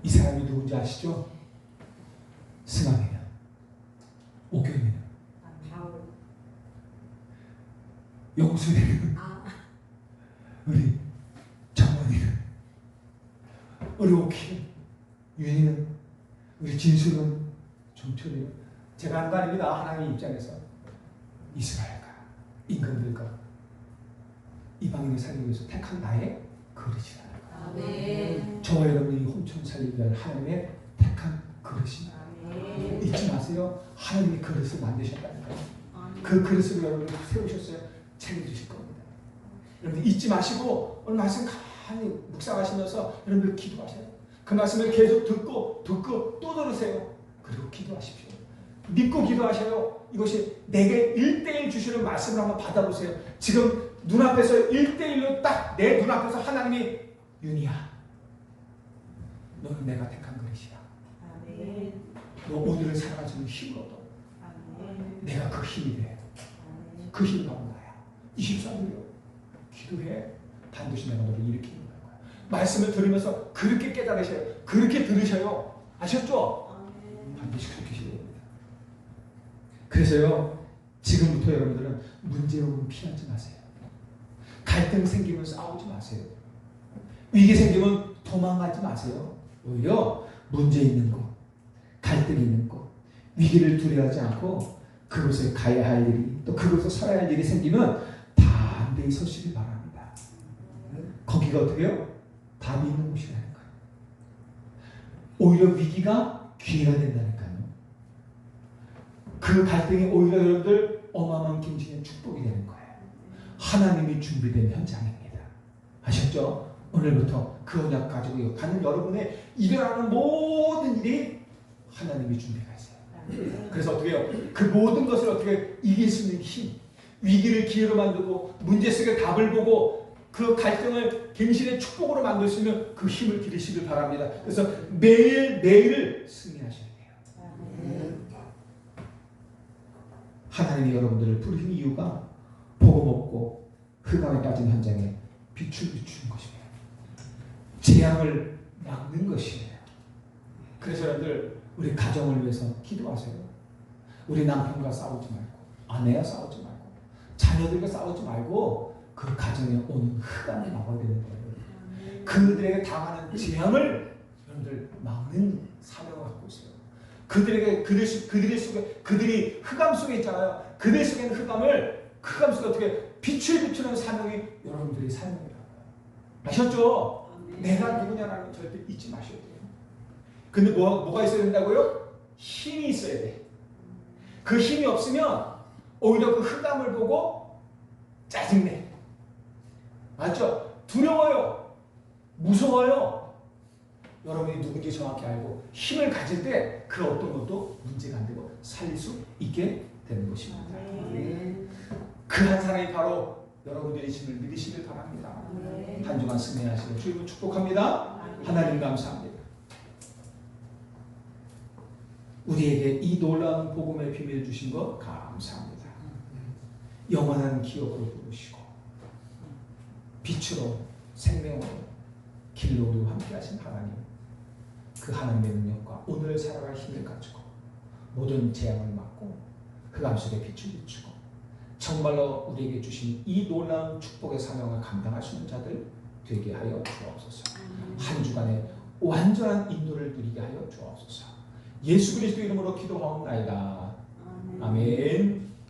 이 사람이 누군지 아시죠? 승함이는 오경이는 영수이는 우리 정원이는 우리 오키 윤희는 우리 진수는 종철이는 제가 하는 거 아닙니다. 하나님 입장에서 이스라엘과 임금들과 이방인을 살리기 위해서 택한 나의 그릇이라. 아멘. 저와 여러분이 홍천 살리기 위한 하나님의 택한 그릇입니다. 잊지 마세요. 하나님이 그릇을 만드셨다니까요. 그 그릇을 여러분이 세우셨어요. 책임지실 겁니다. 여러분 잊지 마시고 오늘 말씀 가만히 묵상하시면서 여러분들 기도하세요. 그 말씀을 계속 듣고 또 들으세요. 그리고 기도하십시오. 믿고 기도하셔요. 이것이 내게 1대1 주시는 말씀을 한번 받아보세요. 지금 눈앞에서 1대1로 딱 내 눈앞에서 하나님이 윤희야 너는 내가 택한 그릇이야. 아멘. 너 오늘을 살아가지는 힘을 얻어. 아멘. 내가 그 힘이 돼. 그 힘이 바로 나야. 23일요. 기도해. 반드시 내가 너를 일으키는 거야. 말씀을 들으면서 그렇게 깨달으셔요. 그렇게 들으셔요. 아셨죠? 반드시 그렇게 하셔야 됩니다. 그래서요. 지금부터 여러분들은 문제 오면 피하지 마세요. 갈등 생기면 싸우지 마세요. 위기 생기면 도망가지 마세요. 오히려 문제 있는 거, 갈등 있는 거, 위기를 두려워하지 않고 그곳에 가야 할 일이 또 그곳에 살아야 할 일이 생기면 담대히 서시길 바랍니다. 거기가 어떻게 해요? 답이 있는 곳이라는 거예요. 오히려 위기가 기회가 된다니까요. 그 갈등이 오히려 여러분들 어마어마한 김치의 축복이 되는 거예요. 하나님이 준비된 현장입니다. 아셨죠? 오늘부터 그 언약 가지고 가는 여러분의 일어나는 모든 일이 하나님이 준비가 있어요. 그래서 어떻게 해요? 그 모든 것을 어떻게 이길 수 있는 힘, 위기를 기회로 만들고 문제 속에 답을 보고 그 갈등을 갱신의 축복으로 만들 수 있는 그 힘을 기르시길 바랍니다. 그래서 매일매일 승리하셔야 돼요. 하나님이 여러분들을 부르신 이유가 복음 없고 흑암에 빠진 현장에 빛을 비추는 것입니다. 재앙을 막는 것이에요. 그래서 여러분들 우리 가정을 위해서 기도하세요. 우리 남편과 싸우지 말고 아내와 싸우지 말고 자녀들과 싸우지 말고 그 가정에 오는 흑암을 막아야 되는 거예요. 그들에게 당하는 재앙을 여러분들 막는 사명을 갖고 있어요. 그들이 흑암 속에 있잖아요. 그들 속에 있는 흑암 속에 어떻게 빛을 비추는 사명이 여러분들의 사명이라고요. 아셨죠? 내가 누구냐라는 걸 절대 잊지 마셔야 돼요. 근데 뭐가 있어야 된다고요? 힘이 있어야 돼. 그 힘이 없으면 오히려 그 흑암을 보고 짜증내. 맞죠? 두려워요. 무서워요. 여러분이 누군지 정확히 알고 힘을 가질 때 그 어떤 것도 문제가 안 되고 살릴 수 있게 되는 것입니다. 그 한 사람이 바로 여러분들이심을 믿으시길 바랍니다. 한 주간 승리하시고 주님을 축복합니다. 하나님 감사합니다. 우리에게 이 놀라운 복음의 비밀을 주신 것 감사합니다. 영원한 기억으로 부르시고 빛으로 생명으로 길로 우리와 함께 하신 하나님, 그 하나님의 능력과 오늘을 살아갈 힘을 가지고 모든 재앙을 막고 흑암 속에 빛을 비추고 정말로 우리에게 주신 이 놀라운 축복의 사명을 감당할 수 있는 자들 되게 하여 주옵소서. 한 주간에 완전한 인도를 누리게 하여 주옵소서. 예수 그리스도 이름으로 기도하옵나이다. 아멘.